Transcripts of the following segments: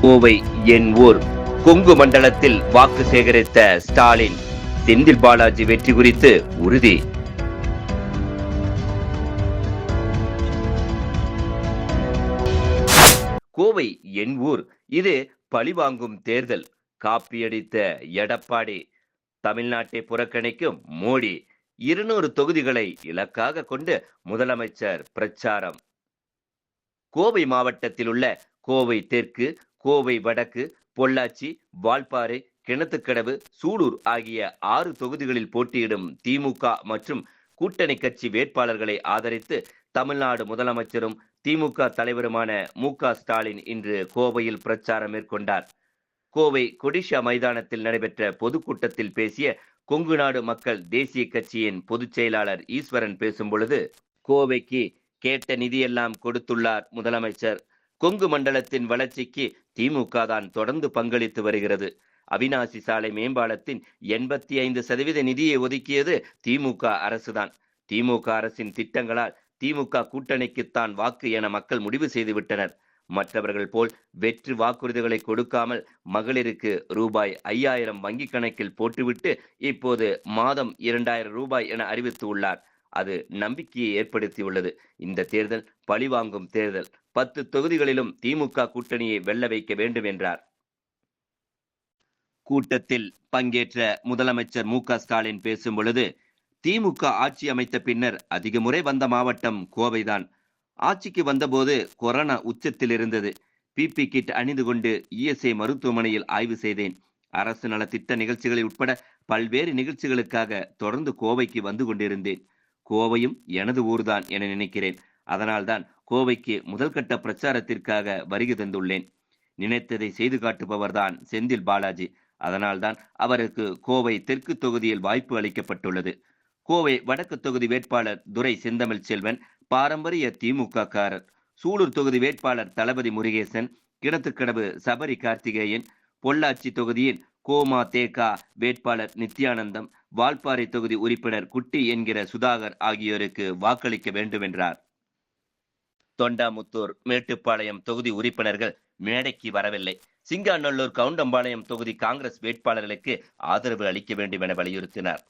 கோவை என் ஊர். கொங்கு மண்டலத்தில் வாக்கு சேகரித்த ஸ்டாலின், செந்தில் பாலாஜி வெற்றி குறித்து உறுதி. கோவை என் ஊர். இது பழிவாங்கும் தேர்தல். காப்பியடித்த எடப்பாடி, தமிழ்நாட்டை புறக்கணிக்கும் மோடி. 200 தொகுதிகளை இலக்காக கொண்டு முதலமைச்சர் பிரச்சாரம். கோவை மாவட்டத்தில் உள்ள கோவை தெற்கு, கோவை வடக்கு, பொள்ளாச்சி, வால்பாறை, கிணத்துக்கடவு, சூலூர் ஆகிய 6 தொகுதிகளில் போட்டியிடும் திமுக மற்றும் கூட்டணி கட்சி வேட்பாளர்களை ஆதரித்து தமிழ்நாடு முதலமைச்சரும் திமுக தலைவருமான மு.க. ஸ்டாலின் இன்று கோவையில் பிரச்சாரம் மேற்கொண்டார். கோவை கொடிஷா மைதானத்தில் நடைபெற்ற பொதுக்கூட்டத்தில் பேசிய கொங்கு நாடு மக்கள் தேசிய கட்சியின் பொதுச் செயலாளர் ஈஸ்வரன் பேசும் பொழுது, கோவைக்கு கேட்ட நிதியெல்லாம் கொடுத்துள்ளார் முதலமைச்சர். கொங்கு மண்டலத்தின் வளர்ச்சிக்கு திமுக தான் தொடர்ந்து பங்களித்து வருகிறது. அவிநாசி சாலை மேம்பாலத்தின் 85% நிதியை ஒதுக்கியது திமுக அரசுதான். திமுக அரசின் திட்டங்களால் திமுக கூட்டணிக்குத்தான் வாக்கு என மக்கள் முடிவு செய்து விட்டனர். மற்றவர்கள் போல் வெற்று வாக்குறுதிகளை கொடுக்காமல் மகளிருக்கு ரூபாய் 5000 வங்கிக் கணக்கில் போட்டுவிட்டு இப்போது மாதம் 2000 ரூபாய் என அறிவித்து உள்ளார். அது நம்பிக்கையை ஏற்படுத்தியுள்ளது. இந்த தேர்தல் பழிவாங்கும் தேர்தல். 10 தொகுதிகளிலும் திமுக கூட்டணியை வெல்ல வைக்க வேண்டும் என்றார். கூட்டத்தில் பங்கேற்ற முதலமைச்சர் மு.க. ஸ்டாலின் பேசும் பொழுது, திமுக ஆட்சி அமைத்த பின்னர் அதிக முறை வந்த மாவட்டம் கோவைதான். ஆட்சிக்கு வந்தபோது கொரோனா உச்சத்தில் இருந்தது. பிபி கிட் அணிந்து கொண்டு இஎஸ்ஐ மருத்துவமனையில் ஆய்வு செய்தேன். அரசு நலத்திட்ட நிகழ்ச்சிகளை உட்பட பல்வேறு நிகழ்ச்சிகளுக்காக தொடர்ந்து கோவைக்கு வந்து கொண்டிருந்தேன். கோவையும் எனது ஊர்தான் என நினைக்கிறேன். அதனால்தான் கோவைக்கு முதல் கட்ட பிரச்சாரத்திற்காக வருகை தந்துள்ளேன். நினைத்ததை செய்து காட்டுபவர்தான் செந்தில் பாலாஜி. அதனால்தான் அவருக்கு கோவை தெற்கு தொகுதியில் வாய்ப்பு அளிக்கப்பட்டுள்ளது. கோவை வடக்கு தொகுதி வேட்பாளர் துரை செந்தமிழ் செல்வன் பாரம்பரிய திமுக காரர். சூலூர் தொகுதி வேட்பாளர் தளபதி முருகேசன், கிணத்துக்கடவு சபரி கார்த்திகேயன், பொள்ளாச்சி தொகுதியின் கோமா தேகா வேட்பாளர் நித்யானந்தம், வால்பாறை தொகுதி உறுப்பினர் குட்டி என்கிற சுதாகர் ஆகியோருக்கு வாக்களிக்க வேண்டும் என்றார். தொண்டாமுத்தூர், மேட்டுப்பாளையம் தொகுதி உறுப்பினர்கள் மேடைக்கு வரவில்லை. சிங்காநல்லூர், கவுண்டம்பாளையம் தொகுதி காங்கிரஸ் வேட்பாளர்களுக்கு ஆதரவு அளிக்க வேண்டும் என வலியுறுத்தினார்.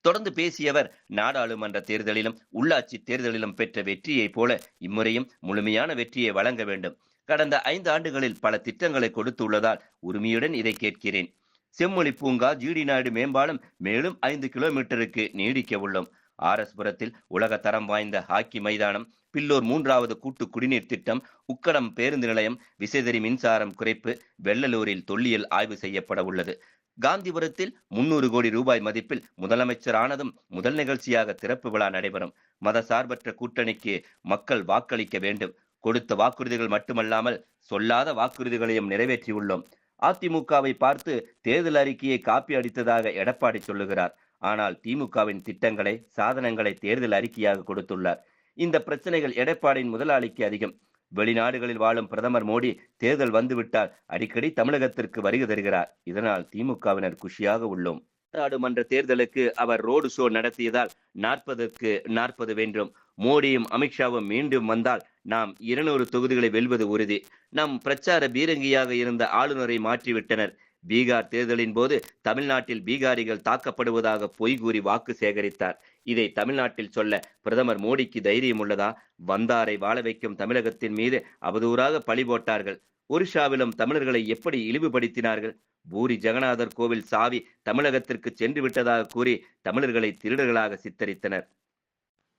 தொடர்ந்து பேசியவர், நாடாளுமன்ற தேர்தலிலும் உள்ளாட்சி தேர்தலிலும் பெற்ற வெற்றியைப் போல இம்முறையும் முழுமையான வெற்றியை வழங்க வேண்டும். கடந்த 5 ஆண்டுகளில் பல திட்டங்களை கொடுத்துள்ளதால் உரிமையுடன் இதை கேட்கிறேன். செம்மொழி பூங்கா, ஜிடி நாயுடு மேம்பாலம் மேலும் 5 கிலோமீட்டருக்கு நீடிக்க உள்ளோம். ஆர்எஸ்புரத்தில் உலக தரம் வாய்ந்த ஹாக்கி மைதானம், பில்லூர் 3வது கூட்டு குடிநீர் திட்டம், உக்கடம் பேருந்து நிலையம், விசைத்தறி மின்சாரம் குறைப்பு, வெள்ளலூரில் தொல்லியல் ஆய்வு செய்யப்பட உள்ளது. காந்திபுரத்தில் 300 கோடி ரூபாய் மதிப்பில் முதலமைச்சர் ஆனதும் முதல் நிகழ்ச்சியாக திறப்பு விழா நடைபெறும். மத சார்பற்ற கூட்டணிக்கு மக்கள் வாக்களிக்க வேண்டும். கொடுத்த வாக்குறுதிகள் மட்டுமல்லாமல் சொல்லாத வாக்குறுதிகளையும் நிறைவேற்றியுள்ளோம். அதிமுகவை பார்த்து தேர்தல் அறிக்கையை காப்பி அடித்ததாக எடப்பாடி சொல்லுகிறார். ஆனால் திமுகவின் திட்டங்களை, சாதனங்களை தேர்தல் அறிக்கையாக கொடுத்துள்ளார். இந்த பிரச்சனைகள் எடப்பாடியின் முதலாளிக்கு அதிகம். வெளிநாடுகளில் வாழும் பிரதமர் மோடி தேர்தல் வந்துவிட்டால் அடிக்கடி தமிழகத்திற்கு வருகை தருகிறார். இதனால் திமுகவினர் குஷியாக உள்ளோம். நாடாளுமன்ற தேர்தலுக்கு அவர் ரோடு ஷோ நடத்தியதால் 40க்கு 40 வென்றோம். மோடியும் அமித்ஷாவும் மீண்டும் வந்தால் நாம் 200 தொகுதிகளை வெல்வது உறுதி. நம் பிரச்சார பீரங்கியாக இருந்த ஆளுநரை மாற்றிவிட்டனர். பீகார் தேர்தலின் போது தமிழ்நாட்டில் பீகாரிகள் தாக்கப்படுவதாக பொய் கூறி வாக்கு சேகரித்தார். இதை தமிழ்நாட்டில் சொல்ல பிரதமர் மோடிக்கு தைரியம் உள்ளதா? வந்தாரை வாழ வைக்கும் தமிழகத்தின் மீது அவதூறாக பழி போட்டார்கள். ஒரிஷாவிலும் தமிழர்களை எப்படி இழிவுபடுத்தினார்கள்? பூரி ஜெகநாதர் கோவில் சாவி தமிழகத்திற்கு சென்று விட்டதாக கூறி தமிழர்களை திருடர்களாக சித்தரித்தனர்.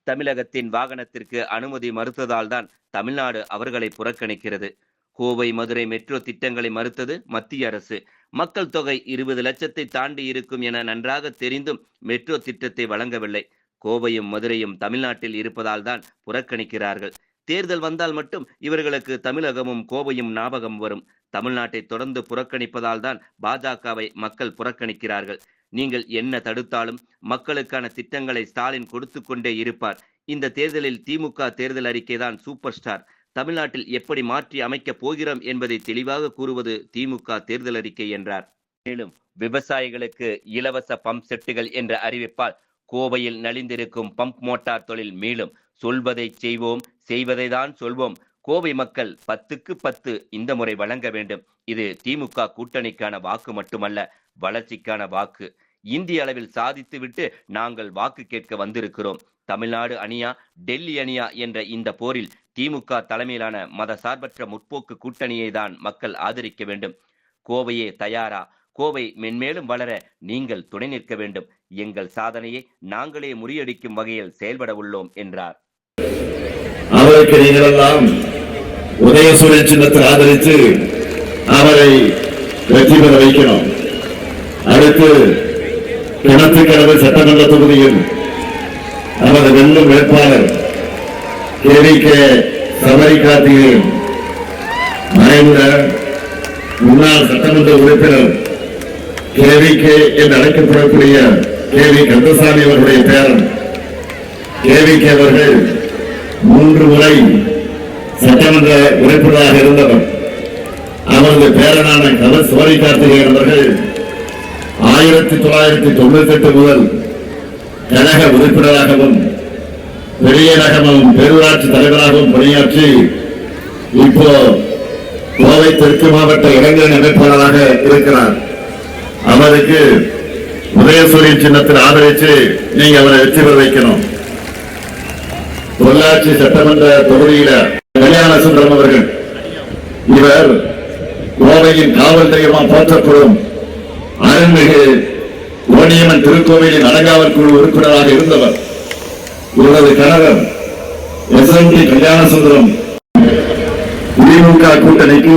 தமிழகத்தின் வாகனத்திற்கு அனுமதி மறுத்ததால் தான் தமிழ்நாடு அவர்களை புறக்கணிக்கிறது. கோவை, மதுரை மெட்ரோ திட்டங்களை மறுத்தது மத்திய அரசு. மக்கள் தொகை 20 லட்சத்தை தாண்டி இருக்கும் என நன்றாக தெரிந்தும் மெட்ரோ திட்டத்தை வழங்கவில்லை. கோவையும் மதுரையும் தமிழ்நாட்டில் இருப்பதால் தான் புறக்கணிக்கிறார்கள். தேர்தல் வந்தால் மட்டும் இவர்களுக்கு தமிழகமும் கோவையும் ஞாபகம் வரும். தமிழ்நாட்டை தொடர்ந்து புறக்கணிப்பதால் தான் பாஜகவை மக்கள் புறக்கணிக்கிறார்கள். நீங்கள் என்ன தடுத்தாலும் மக்களுக்கான திட்டங்களை ஸ்டாலின் கொடுத்து கொண்டே இருப்பார். இந்த தேர்தலில் திமுக தேர்தல் அறிக்கை தான் சூப்பர் ஸ்டார். தமிழ்நாட்டில் எப்படி மாற்றி அமைக்கப் போகிறோம் என்பதை தெளிவாக கூறுவது திமுக தேர்தல் அறிக்கை என்றார். மேலும் விவசாயிகளுக்கு இலவச பம்ப் செட்டுகள் என்ற அறிவிப்பால் கோவையில் நலிந்திருக்கும் பம்ப் மோட்டார் தொழில் மீளும். சொல்வதை செய்வோம், செய்வதை தான் சொல்வோம். கோவை மக்கள் 10க்கு 10 இந்த முறை வழங்க வேண்டும். இது திமுக கூட்டணிக்கான வாக்கு மட்டுமல்ல, வளர்ச்சிக்கான வாக்கு. இந்திய அளவில் சாதித்துவிட்டு நாங்கள் வாக்கு கேட்க வந்திருக்கிறோம். தமிழ்நாடு அணியா டெல்லி அணியா என்ற இந்த போரில் திமுக தலைமையிலான மதசார்பற்ற முற்போக்கு கூட்டணியை தான் மக்கள் ஆதரிக்க வேண்டும். கோவையே தயாரா? கோவை மென்மேலும் வளர நீங்கள் துணை நிற்க வேண்டும். எங்கள் சாதனையை நாங்களே முறியடிக்கும் வகையில் செயல்பட உள்ளோம் என்றார். அவருக்கு நீங்கள் எல்லாம் உதயசூரியன் சின்னத்தில் ஆதரித்து அவரை வெற்றி பெற வைக்கணும். அடுத்து கிணத்துக்கிழமை சட்டமன்ற தொகுதியில் நமது வெல்லும் வேட்பாளர் கே சபரி கார்த்திகேயன், மறைந்த முன்னாள் சட்டமன்ற உறுப்பினர் கே என்று அழைக்கப்படக்கூடிய கே கந்தசாமி அவர்களுடைய பேரன் கே அவர்கள் 3 முறை சட்டமன்ற உறுப்பினராக இருந்தவர். அவரது பேரனான சபரி கார்த்திகேயன் அவர்கள் 1998 முதல் கழக உறுப்பினராகவும் பெரியநகமும் பேரூராட்சி தலைவராகவும் பணியாற்றி இப்போ கோவை தெற்கு மாவட்ட இளைஞர் அமைப்பாளராக இருக்கிறார். அவருக்கு உதயசூரியன் சின்னத்தில் ஆதரித்து நீங்க அவரை வெற்றி பெற வைக்கணும். பொள்ளாச்சி சட்டமன்ற தொகுதியில கல்யாண சுந்தரம் அவர்கள், இவர் கோவையின் காவல் தெய்வமாக போற்றப்படும் அருள்மிகு ஓனியம்மன் திருக்கோவிலின் அலங்காவல் குழு உறுப்பினராக இருந்தவர். இவரது கணவர் SMT கல்யாண சுந்தரம் திமுக கூட்டணிக்கு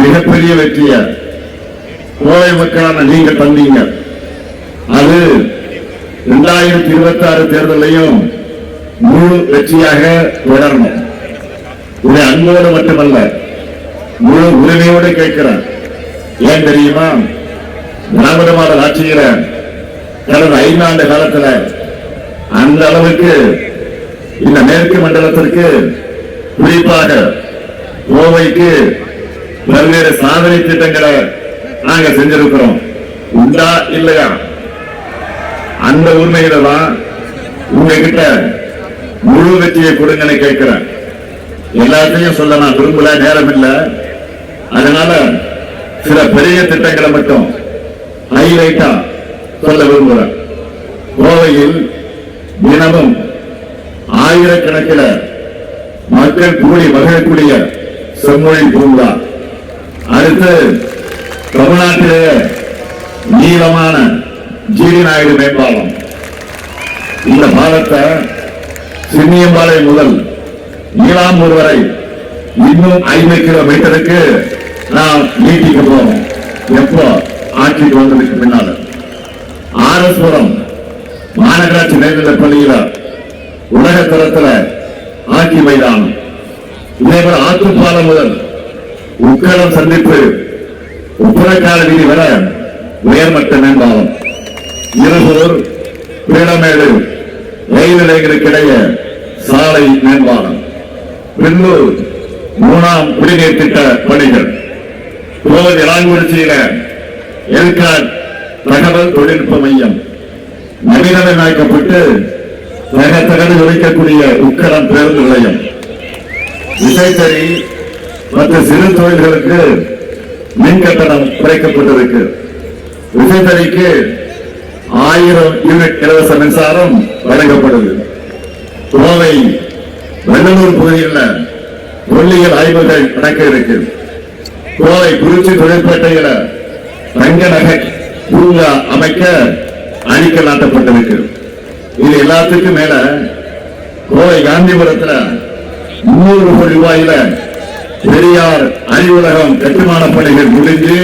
மிகப்பெரிய வெற்றிய கோவை மக்களான நீங்கள் தந்தீங்க. அது 2026 தேர்தலையும் முழு வெற்றியாக தொடரணும். இதை அன்போடு மட்டுமல்ல, முழு உரிமையோடு கேட்கிறார். ஏன் தெரியுமா? திராவிட மாடல் ஆட்சியில கடந்த 5 ஆண்டு காலத்துல அந்த அளவுக்கு இந்த மேற்கு மண்டலத்திற்கு, குறிப்பாக கோவைக்கு பல்வேறு சாதனை திட்டங்களை நாங்க செஞ்சிருக்கிறோம். உண்டா இல்லையா? அந்த உண்மையில தான் உங்ககிட்ட முழு வெற்றியை கொடுங்கன்னு கேட்கிறேன். எல்லாத்தையும் சொல்ல நான் விரும்பல, நேரம் இல்லை. அதனால சில பெரிய திட்டங்களை மட்டும் ஹைலைட்டா சொல்ல விரும்புகிறேன். கோவையில் தினமும் ஆயிரக்கணக்கில் மக்கள் கூடி மகிழக்கூடிய செம்மொழி பூங்கா, அடுத்து தமிழ்நாட்டிலேயே நீளமான ஜிடி நாயுடு மேம்பாலம். இந்த பாலத்தை சின்னியம்பாளையம் முதல் நீலாம்பூர் வரை இன்னும் 50 கிலோமீட்டருக்கு நாம் நீட்டிக்க போறோம். எப்போ? ஆட்சிக்கு வந்ததுக்கு பின்னால. ஆரஸ்புரம் மாநகராட்சி மேல்நிலைப் பள்ளியில உலக தரத்தில் ஆட்சி மைதானம். இதேபோல ஆத்துப்பாலம் முதல் உக்கடம் சந்திப்பு உப்புரக்கால வீதி வர உயர்மட்ட மேம்பாலம். இருபூர் பீளமேடு ரயில் நிலையங்களுக்கிடையே சாலை மேம்பாலம். பின்னூர் 3ஆம் குடிநீர் திட்ட பணிகள். கோவை இளாங்குறிச்சியில எல்காட் தகவல் தொழில்நுட்ப மையம் நவீனமயமாக்கப்பட்டு தகடு உழைக்கக்கூடிய உக்கடம் பேருந்து நிலையம். விசைத்தறி மற்ற சிறு தொழில்களுக்கு மின் கட்டணம் குறைக்கப்பட்டிருக்கு. விசைத்தறிக்கு 1000 யூனிட் இலவச மின்சாரம் வழங்கப்படுது. கோவை வெள்ளலூர் பகுதியில் தொல்லியல் ஆய்வுகள் நடக்க இருக்கு. கோவை குறிச்சி தொழிற்பேட்டையில தங்க நகை பூங்கா அமைக்க அடிக்கல் நாட்டப்பட்டிருக்கு. இது எல்லாத்துக்கும் மேல கோவை காந்திபுரத்தில் 300 கோடி ரூபாயில பெரியார் அறிவுலகம் கட்டுமான பணிகள் முடிந்து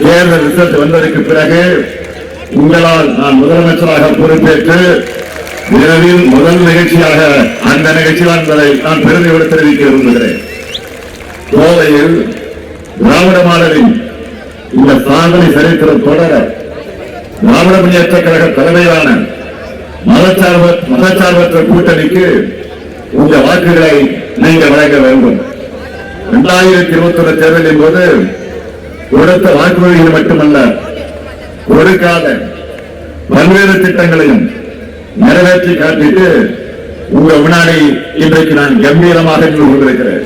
தேர்தல் ரிசல்ட் வந்ததற்கு பிறகு உங்களால் நான் முதலமைச்சராக பொறுப்பேற்று விரைவில் முதல் நிகழ்ச்சியாக அந்த நிகழ்ச்சி தான் என்பதை நான் பெருமையோடு தெரிவிக்க விரும்புகிறேன். கோவையில் திராவிட மாடலின் இந்த சாதனை சரித்திரம் தொடர திராவிட முன்னேற்ற கழக தலைமையிலான மதச்சார்பற்ற கூட்டணிக்கு உங்க வாக்குகளை நீங்கள் வழங்க வேண்டும். 2021 தேர்தலின் போது கொடுத்த வாக்குறுதிகள் மட்டுமல்ல, கொடுக்காத பல்வேறு திட்டங்களையும் நிறைவேற்றி காட்டிட்டு உங்க முன்னாடி இன்றைக்கு நான் கம்பீரமாக நின்று கொண்டிருக்கிறேன்.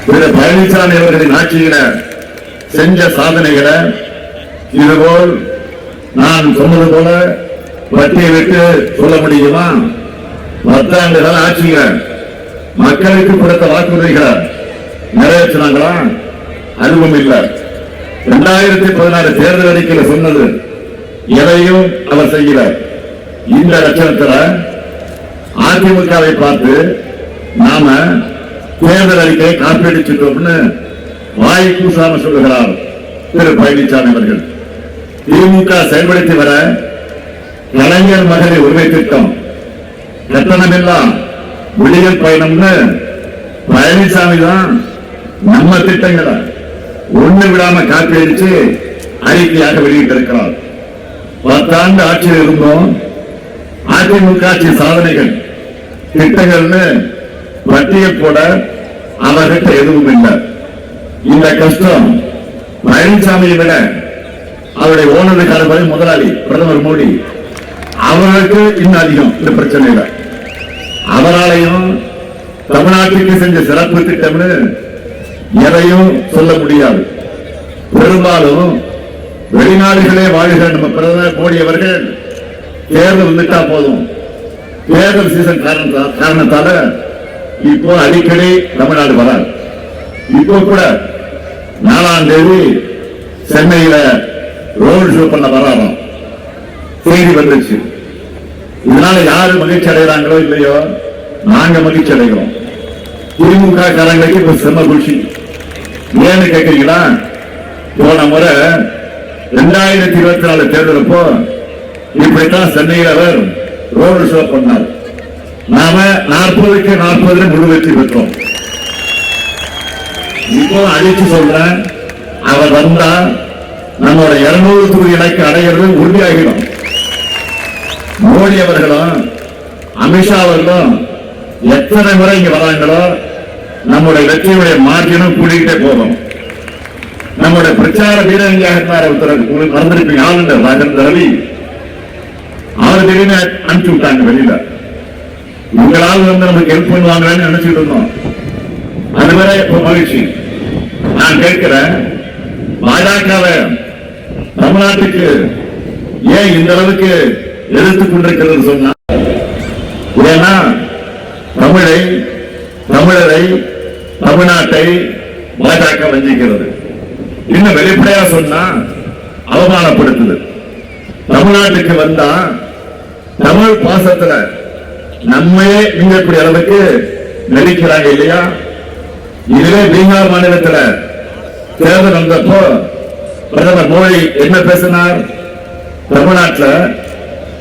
திரு பழனிசாமி அவர்களின் ஆட்சியில செஞ்ச சாதனைகளை இதுபோல் நான் சொன்னது போல பட்டியலிட்டு சொல்ல முடியுமா? 10 ஆண்டுகள் ஆட்சியில மக்களுக்கு கொடுத்த வாக்குறுதிகளை நிறைவேற்றினாங்களா? அதுவும் இல்லை. 2016 தேர்தல் அறிக்கையில் சொன்னது எதையும் அவர் செய்யல. இந்த லட்சணத்தில் அதிமுகவை பார்த்து நாம தேர்தல் அறிக்கையை காப்பீடிச்சிட்டோம்னு வாய் கூசாம சொல்லுகிறார் திரு பழனிசாமி அவர்கள். திமுக செயல்படுத்தி வர கலைஞர் மகளிர் உரிமை திட்டம், கட்டணமில்லா விடியல் பயணம்னு பழனிசாமி தான் நம்ம திட்டங்களை ஒண்ணு விடாம காப்பீடிச்சு அறிக்கையாக வெளியிட்டிருக்கிறார். 10 ஆண்டு ஆட்சியில் இருந்தோம். அதிமுக ஆட்சி சாதனைகள் திட்டங்கள்னு பட்டியல் போட அவர்கிட்ட எதுவும் இல்லை. இந்த கஷ்டம் பழனிசாமியை விட அவருடைய ஓனருக்கார முதலாளி பிரதமர் மோடி அவர்களுக்கு இன்னும் அதிகம் இந்த பிரச்சனையில. அவராலையும் தமிழ்நாட்டுக்கு செஞ்ச சிறப்பு திட்டம்னு எதையும் சொல்ல முடியாது. பெரும்பாலும் வெளிநாடுகளே வாழ்கிற நம்ம பிரதமர் மோடி அவர்கள் தேர்தல் வந்துட்டா போதும், தேர்தல் சீசன் காரணத்தால இப்போ அடிக்கடி தமிழ்நாடு வராது. இப்போ கூட 4ஆம் தேதி சென்னையில ரோடு ஷோ பண்ண வராராம், செய்தி வந்துச்சு. இதனால யாரு மகிழ்ச்சி அடைகிறாங்களோ இல்லையோ, நாங்க மகிழ்ச்சி அடைகிறோம். திமுக காரங்களுக்கு இப்ப செம்ம குஷி. ஏன்னு கேட்கிறீங்களா? போன முறை 2024 தேர்தலப்போ இப்படித்தான் சென்னையில் அவர் ரோடு ஷோ பண்ணார். நாம 40க்கு 40 முழு வெற்றி பெற்றோம். இப்போ அழிச்சு சொல்றேன், அவர் வந்தா நம்மளோட 200 தொகுதி இலக்கு அடைகிறது உறுதியாகிடும். மோடி அவர்களும் அமித்ஷா அவர்களும் எத்தனை முறை இங்க வராங்களோ நம்முடைய வெற்றியுடைய மார்ஜினும் கூடிக்கிட்டே போகும். நம்முடைய பிரச்சார வீரர்களாக இருந்தார் ஒருத்தர், மறந்திருப்பீங்க, ஆளுநர் ராஜேந்திர ரவி. அவர் திடீர்னு அனுப்பிச்சு விட்டாங்க வெளியில. உங்களால் வந்து நமக்கு ஹெல்ப் பண்ணுவாங்கன்னு நினைச்சிட்டு இருந்தோம். அதுவரை இப்ப மகிழ்ச்சி. நான் கேட்கிறேன், பாஜகவை தமிழ்நாட்டுக்கு ஏன் இந்த அளவுக்கு எதிர்த்துக் கொண்டிருக்கிறது சொன்னா, ஏன்னா தமிழரை தமிழ்நாட்டை பாஜக வஞ்சிக்கிறது. இன்னும் வெளிப்படையா சொன்னா அவமானப்படுத்துது. தமிழ்நாட்டுக்கு வந்தா தமிழ் பாசத்துல நம்மையே இங்கக்கூடிய அளவுக்கு நடிக்கிறாங்க இல்லையா? இதுவே பீகார் மாநிலத்தில் தேர்தல் வந்தப்போ பிரதமர் மோடி என்ன பேசினார்? தமிழ்நாட்டில்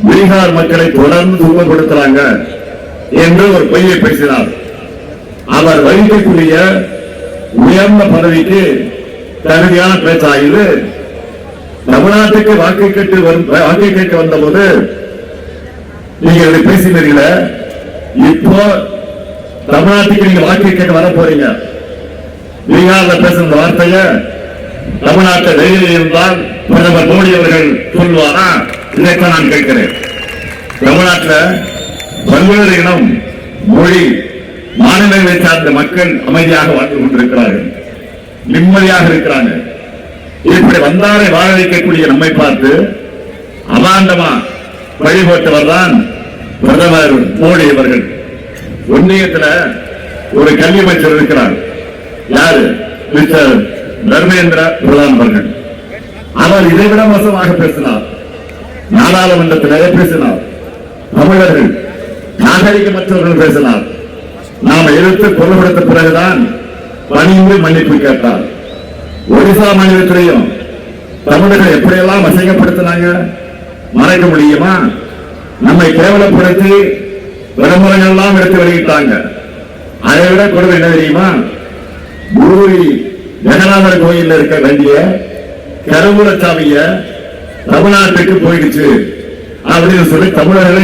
பீகார் மக்களை தொடர்ந்து துன்பப்படுத்துறாங்க என்று ஒரு பொய்யை பேசினார். அவர் வகிக்கக்கூடிய உயர்ந்த பதவிக்கு தகுதியான பேச்சாயுது. தமிழ்நாட்டுக்கு வாக்கு கேட்க வந்த போது நீங்க இப்படி பேசினீங்கள, இப்போ தமிழ்நாட்டுக்கு நீங்க வாக்கு கேட்க வர போறீங்க. பீகார்ல பேசுற வார்த்தைய தமிழ்நாட்டை வெளியில் இருந்தால் பிரதமர் மோடி அவர்கள் சொல்வாரா? இதைத்தான் நான் கேட்கிறேன். தமிழ்நாட்டில் பல்வேறு இனம், மொழி, மாநிலங்களை சார்ந்த மக்கள் அமைதியாக வாழ்ந்து கொண்டிருக்கிறார்கள், நிம்மதியாக இருக்கிறாங்க. இப்படி வந்தாரை வாழ வைக்கக்கூடிய நம்மை பார்த்து அபாண்டமா வழிபட்டவர் தான் பிரதமர் மோடி அவர்கள். ஒன்றியத்தில் ஒரு கல்வி அமைச்சர் இருக்கிறார். யாரு? மிஸ்டர் தர்மேந்திர பிரதான் அவர்கள். அவர் இதைவிட மோசமாக பேசினார். நாடாளுமன்றத்திலே பேசினார். தமிழர்கள் நாகரிகமற்றவர்கள் பேசினார். நாம எதிர்த்து பொருள்படுத்த பிறகுதான் பணிந்து மன்னிப்பு கேட்டார். ஒடிசா மாநிலத்திலையும் தமிழர்கள் எப்படியெல்லாம் அசிங்கப்படுத்தினாங்க, மறைக்க முடியுமா? நம்மை கேவலப்படுத்தி விளம்பரங்கள் எல்லாம் எடுத்து வெளியிட்டாங்க. அதை விட கொடுமை என்ன தெரியுமா? பூரி ஜெகநாதர் கோயில் இருக்க வேண்டிய கருவூலச்சாவிய தமிழ்நாட்டுக்கு போயிடுச்சு அப்படின்னு சொல்லி தமிழர்களை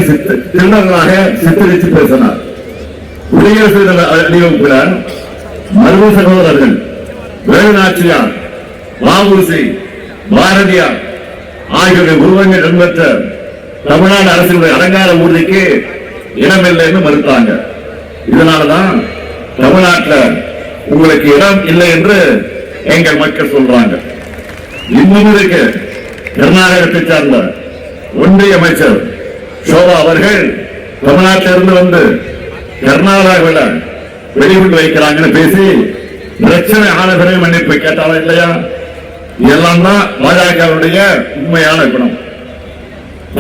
திருநர்களாக சித்தரித்து பேசினார். குடியரசு தின அணிவகுப்புல மருது சகோதரர்கள் வேலுநாச்சியார், வ.உ.சி., பாரதியார் ஆகியோருடைய உருவங்கள் இடம்பெற்ற தமிழ்நாடு அரசினுடைய அலங்கார ஊர்திக்கு இடம் இல்லைன்னு மறுத்தாங்க. இதனாலதான் தமிழ்நாட்டில் உங்களுக்கு இடம் இல்லை என்று எங்கள் மக்கள் சொல்றாங்க. இன்னும் இருக்கு, கர்நாடகத்தை சார்ந்த ஒன்றிய அமைச்சர் சோபா அவர்கள் தமிழ்நாட்டிலிருந்து வந்து கர்நாடகாவில் வெளியுண்டு வைக்கிறாங்கன்னு பேசி பிரச்சனை ஆன பிறகு மன்னிப்பு கேட்டாலும் இல்லையா? இதெல்லாம் தான் பாஜகவுடைய உண்மையான குணம்.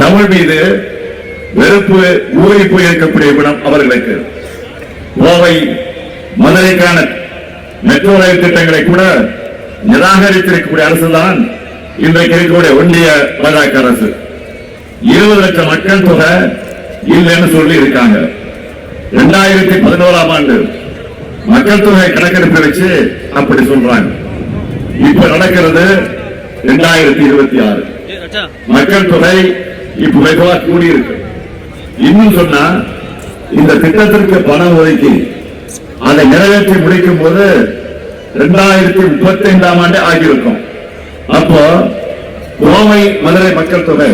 தமிழ் மீது வெறுப்பு ஊறி போய் இருக்கக்கூடிய குணம் அவர்களுக்கு. கோவை மதுரைக்கான மெட்ரோ ரயில் திட்டங்களை கூட நிராகரித்திருக்கக்கூடிய அரசுதான் இன்றைக்கு இருக்கக்கூடிய ஒன்றிய பாஜக அரசு. 20 லட்சம் மக்கள் தொகை இல்லைன்னு சொல்லி இருக்காங்க. 2011ஆம் ஆண்டு மக்கள் தொகை கணக்கெடுப்பு வச்சு அப்படி சொல்றாங்க. இப்ப நடக்கிறது 2026. மக்கள் தொகை இப்ப வெகுவா கூடியிருக்கு. இன்னும் சொன்னா இந்த திட்டத்திற்கு பணம் ஒதுக்கி அதை நிறைவேற்றி முடிக்கும் போது 2035ஆம் ஆண்டு ஆகியிருக்கும். அப்போ கோவை மதுரை மக்கள் தொகை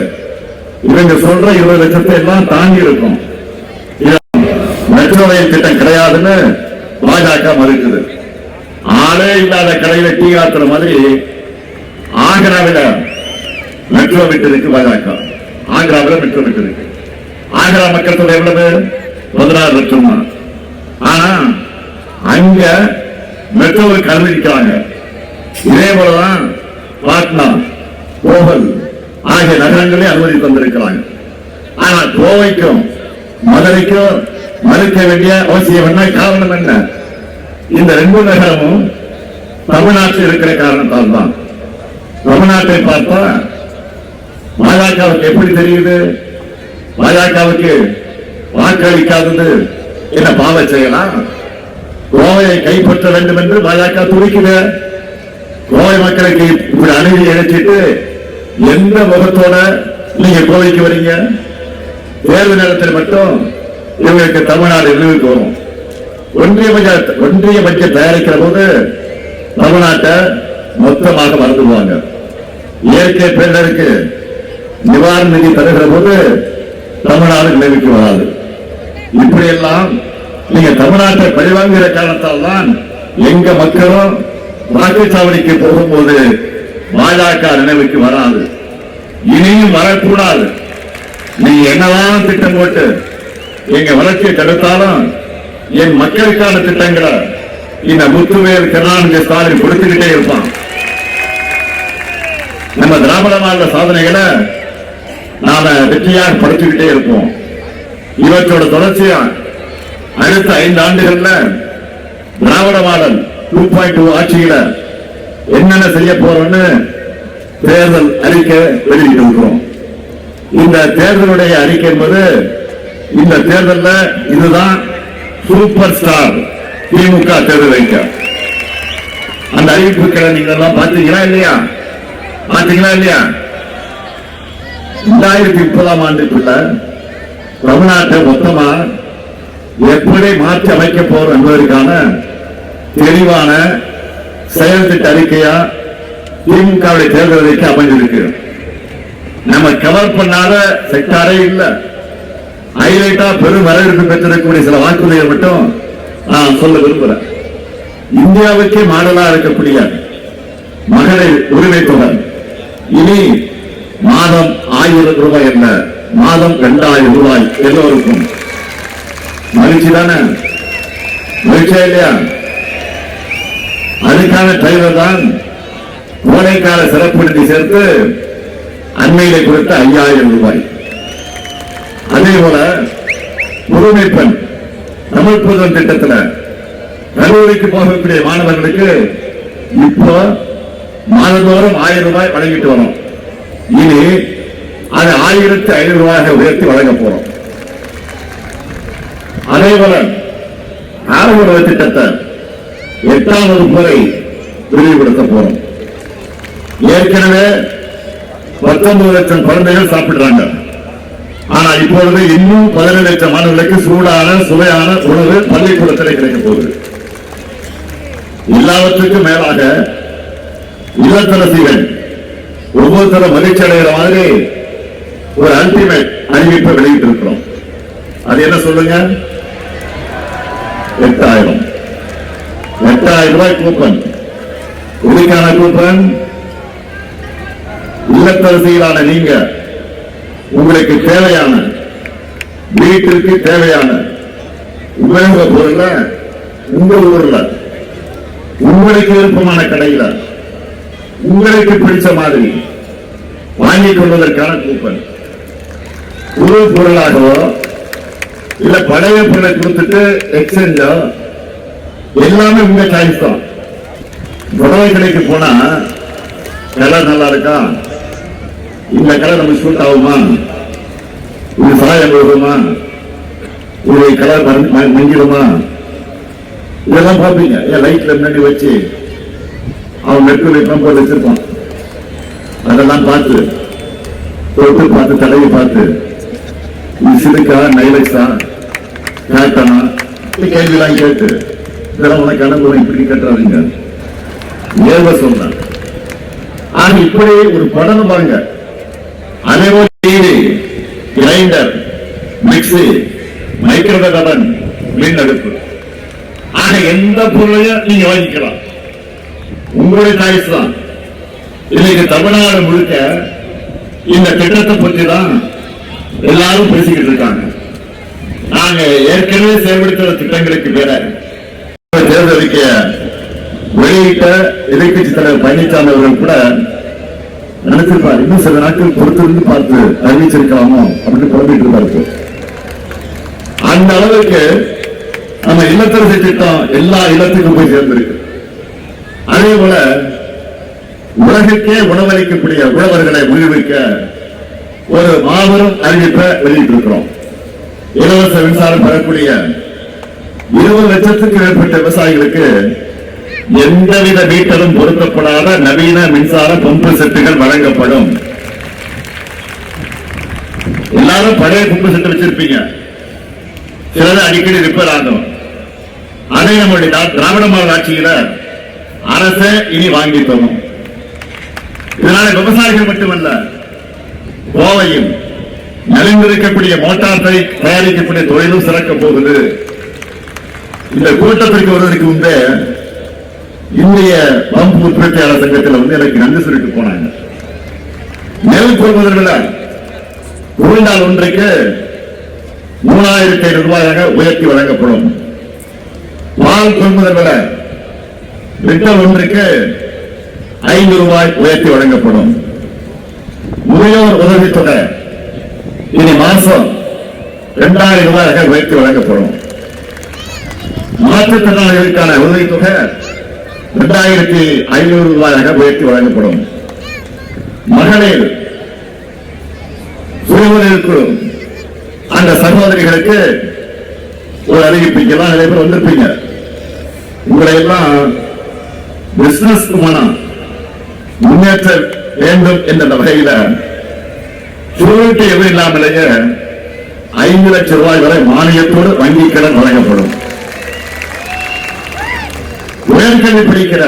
இவங்க சொல்ற 20 லட்சத்தை எல்லாம் தாண்டி இருக்கும். மெட்ரோ ரயில் திட்டம் கிடையாதுன்னு பாஜக மறுக்குது. ஆளே இல்லாத கடையில டீ ஆத்துற மாதிரி ஆக்ராவில மெட்ரோ விட்டு இருக்கு பாஜக. ஆக்ராவில மெட்ரோ விட்டு இருக்கு. ஆக்ரா மக்கள் தொகை எவ்வளவு? 16 லட்சம் தான். ஆனா அங்க மெட்ரோவுக்கு அனுமதிக்கிறாங்க. இதே போலதான் பாட்னா, கோவல் ஆகிய நகரங்களே அனுமதி தந்திருக்கிறாங்க. ஆனா கோவைக்கும் மதுரைக்கும் மறுக்க வேண்டிய அவசியம் என்ன? காரணம் என்ன? இந்த 2 நகரமும் தமிழ்நாட்டில் இருக்கிற காரணத்தால் தான். தமிழ்நாட்டை பார்த்தா பாஜகவுக்கு எப்படி தெரியுது? பாஜகவுக்கு வாக்களிக்காதது என்ன பாவ செய்யலாம்? கோவையை கைப்பற்ற வேண்டும் என்று பாஜக துடிக்குது. கோவை மக்களுக்கு இப்படி அணுகி இழைச்சிட்டு எந்த முகத்தோட நீங்க கோவைக்கு வரீங்க? தேர்தல் நேரத்தில் மட்டும் இவங்களுக்கு தமிழ்நாடு நினைவுக்கு வரும். ஒன்றிய பட்ஜெட் தயாரிக்கிற போது தமிழ்நாட்டை மொத்தமாக மறந்துடுவாங்க. இயற்கை பேரிடருக்கு நிவாரண நிதி தருகிற போது தமிழ்நாடு நினைவுக்கு வராது. இப்படியெல்லாம் நீங்க தமிழ்நாட்டை பழிவாங்குகிற காரணத்தால் தான் எங்க மக்களும் வாக்குச்சாவடிக்கு போகும்போது பாஜக நினைவுக்கு வராது. இனியும் வரக்கூடாது. நீங்க என்னதான் திட்டம் போட்டு எங்க வளர்ச்சியை தடுத்தாலும் என் மக்களுக்கான திட்டங்களை இந்த முத்துவேல் கருணாநிதி ஸ்டாலின் கொடுத்துக்கிட்டே இருப்பான். நம்ம திராவிட மாநில சாதனைகளை நாம வெற்றியாக படுத்திக்கிட்டே இருப்போம். இவற்றோட தொடர்ச்சியா அடுத்த 5 ஆண்டுகள்ல திராவிட மாடல் 2.2 ஆட்சியில என்னென்ன செய்ய போறோம்னு தேர்தல் அறிக்கை வெளியிட்டு இருக்கிறோம். இந்த தேர்தலுடைய அறிக்கை என்பது இந்த தேர்தல்ல இதுதான் சூப்பர் ஸ்டார் திமுக தேர்தல் அறிக்கை. அந்த அறிவிப்புகளை நீங்க எல்லாம் பாத்தீங்களா இல்லையா? 2030ஆம் ஆண்டுக்குள்ள தமிழ்நாட்டை மொத்தமா எப்படி மாற்றி அமைக்க போறோம் என்பதற்கான தெளிவான செயல் திட்ட அறிக்கையா திமுகவுடைய தேர்தல் அறிக்கை அமைஞ்சிருக்கு. நம்ம கவர் பண்ணாத செக்டாரே இல்ல. ஹைலைட்டா பெரும் வரவேற்பு பெற்றிருக்கக்கூடிய சில வாக்குறுதிகள் மட்டும் நான் சொல்ல விரும்புறேன். இந்தியாவுக்கே மாடலா இருக்கக்கூடிய மகளிர் உரிமை தொகை இனி மாதம் 1000 ரூபாய் அல்ல, மாதம் 2000 ரூபாய் எல்லோருக்கும். மகிழ்ச்சி தானே? மகிழ்ச்சியா இல்லையா? அதுக்கான டிரைவர் தான் கோடைக்கால சிறப்பு நிதி சேர்த்து அண்மையிலே கொடுத்த 5000 ரூபாய். அதே போல புதுமை பெண் தமிழ் புதன் திட்டத்தில் கல்லூரிக்கு போகக்கூடிய மாணவர்களுக்கு இப்போ மாதந்தோறும் 1000 ரூபாய் வழங்கிட்டு வரோம். இனி அது 1500 ரூபாயாக உயர்த்தி வழங்க போறோம். அதே போல ஆரம்ப திட்டத்தை 8ஆம் வகுப்பு வரை விரிவுபடுத்த போறோம். ஏற்கனவே 19 லட்சம் குழந்தைகள் சாப்பிடுறாங்க. ஆனா இப்பொழுது இன்னும் 17 லட்சம் மாணவர்களுக்கு சூடான சுவையான உணவு பள்ளிக்கூடத்தில் கிடைக்க போகுது. எல்லாவற்றுக்கும் மேலாக இல்லத்தரசிகள் ஒவ்வொருத்தரும் மகிழ்ச்சி அடைகிற மாதிரி ஒரு அல்டிமேட் அறிவிப்பை வெளியிட்டிருக்கிறோம். அது என்ன சொல்லுங்க? 8000 ரூபாய் கூப்பன். இதுக்கான கூப்பன் இல்லத்தரசிகளான நீங்க உங்களுக்கு தேவையான வீட்டிற்கு தேவையான உபயோக பொருள உங்க ஊர்ல உங்களுக்கு விருப்பமான கடையில உங்களுக்கு பிடிச்ச மாதிரி வாங்கிக் கொள்வதற்கான கூப்பன். புது பொருளாகவோ இல்ல பழைய பொருளை கொடுத்துட்டு எக்ஸ்சேஞ்சோ எல்லாமே உங்க சாய்ஸ் தான். புடவை கடைக்கு போனா கலர் நல்லா இருக்கா, இந்த கலர் நம்ம சூட் ஆகுமா, இது சாயம் போகுமா, இது கலர் மங்கிடுமா, இதெல்லாம் பார்ப்பீங்க. லைட்ல முன்னாடி வச்சு அவன் மெர்க்குரி போட்டு வச்சிருப்பான். அதெல்லாம் பார்த்து தொட்டு பார்த்து தடவி பார்த்து இது சிலுக்கா நைலக்ஸா கேட்டனா கேள்விலாம் கேட்டு இதெல்லாம் உனக்கு அனுபவம் இப்படி கட்டுறாங்க ஏவ சொல்றேன். ஆனா இப்படி ஒரு படம் பாருங்க. அதே போல டிவி, கிரைண்டர், மிக்சி, மைக்ரோவேவ் அவன், மின் அடுப்பு, ஆக எந்த பொருளையும் நீங்க வாங்கிக்கலாம். உங்களுடைய சாய்ஸ் தான். இன்னைக்கு தமிழ்நாடு முழுக்க இந்த திட்டத்தை பற்றி தான் எல்லாரும் பேசிக்கிட்டு இருக்காங்க. நாங்க ஏற்கனவே செயல்படுத்துற திட்டங்களுக்கு பேர தேர்தலுக்கு வெளியிட்ட எதிர்கட்சி தலைவர் பழனிசாமி அவர்கள் கூட நினைச்சிருப்பார், இன்னும் சில நாட்கள் பொறுத்திருந்து பார்த்து அறிவிச்சிருக்கலாமோ அப்படின்னு புலம்பிட்டு இருப்பாரு. அந்த அளவுக்கு நம்ம இல்லத்தரசி திட்டம் எல்லா இல்லத்துக்கும் போய் சேர்ந்திருக்கு. அதே போல உலகுக்கே உணவளிக்கக்கூடிய உழவர்களை முன்வைக்க ஒரு மாபெரும் அறிவிப்பை வெளியிட்டிருக்கிறோம். இலவச மின்சாரம் பெறக்கூடிய 20 லட்சத்துக்கு மேற்பட்ட விவசாயிகளுக்கு எந்தவித மீட்டரும் பொருத்தப்படாத நவீன மின்சார பம்பு செட்டுகள் வழங்கப்படும். எல்லாரும் பழைய பம்பு செட்டு வச்சிருப்பீங்க, சிலது அடிக்கடி ரிப்பேர் ஆகும். அதை நம்முடைய திராவிட மாடல் ஆட்சியில அரசு இனி வாங்கி தரும். இதனால விவசாயிகள் மட்டுமல்ல, கோவையில் நலிந்திருக்கக்கூடிய மோட்டார் தயாரிக்கக்கூடிய தொழிலும் சிறக்க போகுது. இந்த கூட்டத்திற்கு வருவதற்கு முன்பே இந்திய பம்பு உற்பத்தியாளர் சங்கத்தில் எனக்கு நன்றி சொல்லிட்டு போனாங்க. நெல் கொள்முதல் விலை குவிண்டால் ஒன்றைக்கு 3500 ரூபாயாக உயர்த்தி வழங்கப்படும். பால் கொள்முதல் விலை லிட்டர் ஒன்றுக்கு 5 ரூபாய் உயர்த்தி வழங்கப்படும். முதியோர் உதவித்தொகை இனி மாசம் 2000 ரூபாயாக உயர்த்தி வழங்கப்படும். மாற்றுத்திறனாளிகளுக்கான உதவித்தொகை 2500 ரூபாயாக உயர்த்தி வழங்கப்படும். மகளிர் சுயஉதவிக்குழு அந்த சகோதரிகளுக்கு ஒரு அறிவிப்பீங்கெல்லாம் நிறைய பேர் வந்திருப்பீங்க. உங்களை எல்லாம் பிசினஸ் மனம் முன்னேற்ற வேண்டும் என்ற வகையில சூழ்நிலை எதுவும் இல்லாமலேயே 5 லட்சம் ரூபாய் வரை மானியத்தோடு வங்கி கடன் வழங்கப்படும். உயர்கல்வி படிக்கிற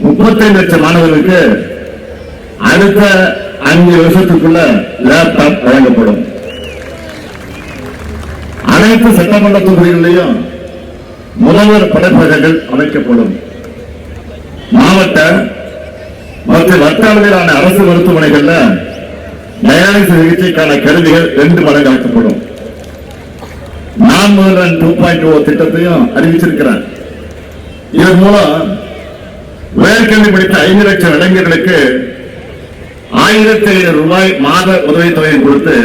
35 லட்சம் மாணவர்களுக்கு அடுத்த 5 வருஷத்துக்குள்ள லேப்டாப் வழங்கப்படும். அனைத்து சட்டமன்ற தொகுதிகளிலும் முதல்வர் படைப்பகங்கள் அமைக்கப்படும். மாவட்ட மற்றும் வட்ட அளவிலான அரசு மருத்துவமனைகள்ல டயாலிசிஸ் சிகிச்சைக்கான கருவிகள் 2 மடங்கு அமைக்கப்படும். நான் முதல்வன் 2.0 திட்டத்தையும் அறிவிச்சிருக்கிறார். இதன் மூலம் உயர்கல்வி படித்த 5 லட்சம் இளைஞர்களுக்கு 1500 ரூபாய் மாத உதவித்தொகை கொடுத்து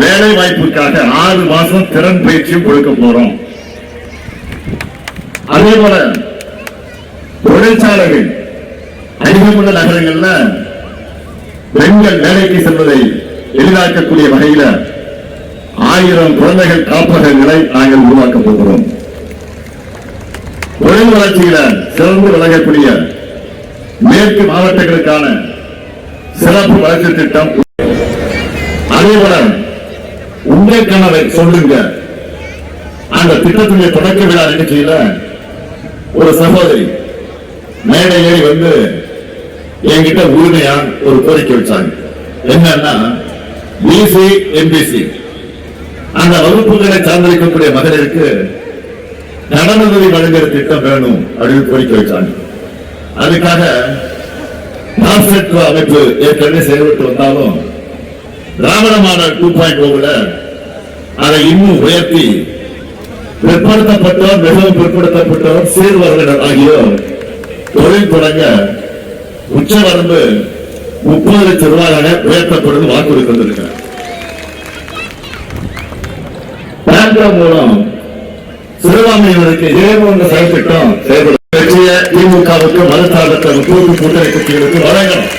வேலை வாய்ப்புக்காக 6 மாசம் திறன் பயிற்சியும் கொடுக்க போறோம். அதே போல தொழிற்சாலைகள் அதிகமுள்ள நகரங்கள்ல பெண்கள் வேலைக்கு செல்வதை எளிதாக்கக்கூடிய வகையில் 1000 குழந்தைகள் காப்பகங்களை நாங்கள் உருவாக்க போகிறோம். தொழில் வளர்ச்சியில சிறந்து விளங்கக்கூடிய மேற்கு மாவட்டங்களுக்கான சிறப்பு வளர்ச்சி திட்டம். அதேபோல உங்கள் கனவை சொல்லுங்க அந்த திட்டத்துடைய தொடக்க விழா நிகழ்ச்சியில ஒரு சகோதரி மேடை ஏறி வந்து என்கிட்ட உரிமையா ஒரு கோரிக்கை வச்சாங்க. என்னன்னா பிசி எம்பிசி அந்த வகுப்புகளை சார்ந்திருக்கக்கூடிய மகளிருக்கு கடனுதவி வழங்குகிற திட்டம் வேணும் அப்படின்னு கோரிக்கை வச்சாங்க. அதுக்காக மாஸ்டர் அமைப்பு ஏற்கனவே செயல்பட்டு வந்தாலும் திராவிட மாடல் 2.0 அதை இன்னும் உயர்த்தி பிற்படுத்தப்பட்டோர், மிகவும் பிற்படுத்தப்பட்டோர், சீர்வர்களினர் ஆகியோர் தொழில் தொடங்க உச்சவரம்பு 30 லட்சம் ரூபாயாக உயர்த்தப்படும் வாக்குறுதி தந்திருக்கிறார். பேங்கா மூலம் சிறுபான்மையினருக்கு இதேபோன்ற செயல்திட்டம் செயல்படும். திமுகவுக்கு மதசார்பற்ற முற்போக்கு கூட்டணி கட்சிகளுக்கு வழங்கணும்.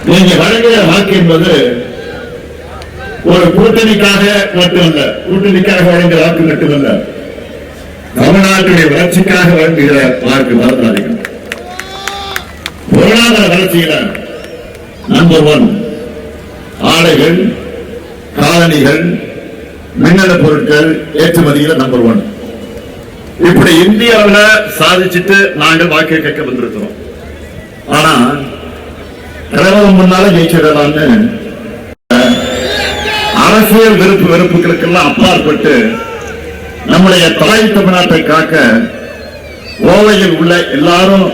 நீங்க வழங்கிய வாக்கு என்பது ஒரு கூட்டணிக்காக மட்டுமல்ல, கூட்டணிக்காக வழங்கிய வாக்கு மட்டுமல்ல, தமிழ்நாட்டுடைய வளர்ச்சிக்காக வழங்குகிற வாக்கு மறந்தார்கள். பொருளாதார வளர்ச்சியில நம்பர் 1 ஆடைகள், காலணிகள், மின்னணு பொருட்கள் ஏற்றுமதியில நம்பர் 1. இப்படி இந்தியாவில் சாதிச்சுட்டு நாங்கள் வாக்கு கேட்க வந்திருக்கிறோம். ஆனா கடவுள் முன்னால ஜெயிச்சிடலாம்னு அரசியல் விருப்பு வெறுப்புகளுக்கெல்லாம் அப்பாற்பட்டு நம்முடைய தாய் தமிழ்நாட்டை காக்க கோவையில் உள்ள எல்லாரும்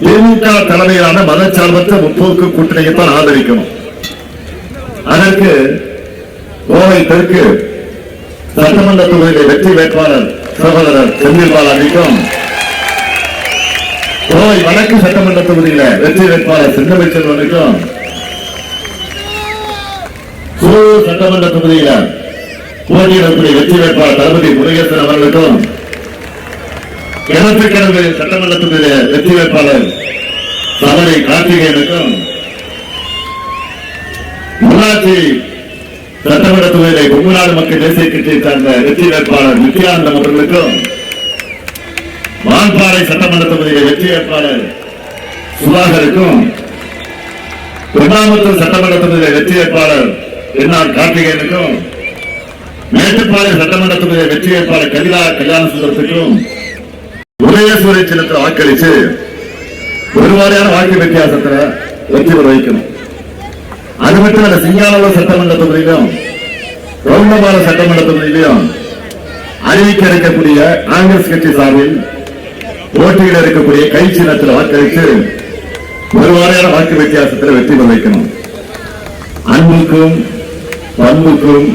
திமுக தலைமையிலான மதச்சார்பற்ற முற்போக்கு கூட்டணியைத்தான் ஆதரிக்கணும். அதற்கு கோவை தெற்கு சட்டமன்ற தொகுதியிலே வெற்றி வேட்பாளர் சகோதரர் செந்தில் பாலாஜிக்கும், கோவை வடக்கு சட்டமன்ற தொகுதியில வெற்றி வேட்பாளர் செந்தமிழ் செல்வனுக்கும், சூலூர் சட்டமன்ற தொகுதியில போட்டியிடக்கூடிய வெற்றி வேட்பாளர் தளபதி முருகேசன் அவர்களுக்கும், கிணத்துக்கிழமை சட்டமன்ற தொகுதியில வெற்றி வேட்பாளர் சபரி கார்த்திகேயனுக்கும், உள்ளாட்சி சட்டமன்ற தொகுதியிலே கொங்குநாடு மக்கள் தேசிய கட்சியை சார்ந்த வெற்றி வேட்பாளர் நித்யானந்தம் அவர்களுக்கும், வான்பாறை சட்டமன்ற தொகுதியிலே வெற்றி வேட்பாளர் சுதாகருக்கும், பொன்னாமத்தூர் சட்டமன்ற தொகுதியிலே வெற்றி வேட்பாளர் என்ஆர் கார்த்திகேயனுக்கும், மேட்டுப்பாளையம் சட்டமன்ற தொகுதியிலே வெற்றி வேட்பாளர் கலிலா கல்யாண சுந்தரத்துக்கும் உதயசூரிய சின்னத்தில் வாக்களித்து ஒருவாரியான வாக்கு வித்தியாசத்தில் வெற்றி பெற வைக்கணும். அது மட்டும் இல்ல, சிங்கானூர் சட்டமன்ற தொகுதியிலும் கவுண்டபாளையம் சட்டமன்ற தொகுதியிலும் அறிவிக்க இருக்கக்கூடிய காங்கிரஸ் கட்சி சார்பில் போட்டியில் இருக்கக்கூடிய கை சின்னத்தில் வாக்களித்து ஒரு வாரியான வாக்கு வித்தியாசத்தில் வெற்றி பெற வைக்கணும். அன்புக்கும் பண்புக்கும்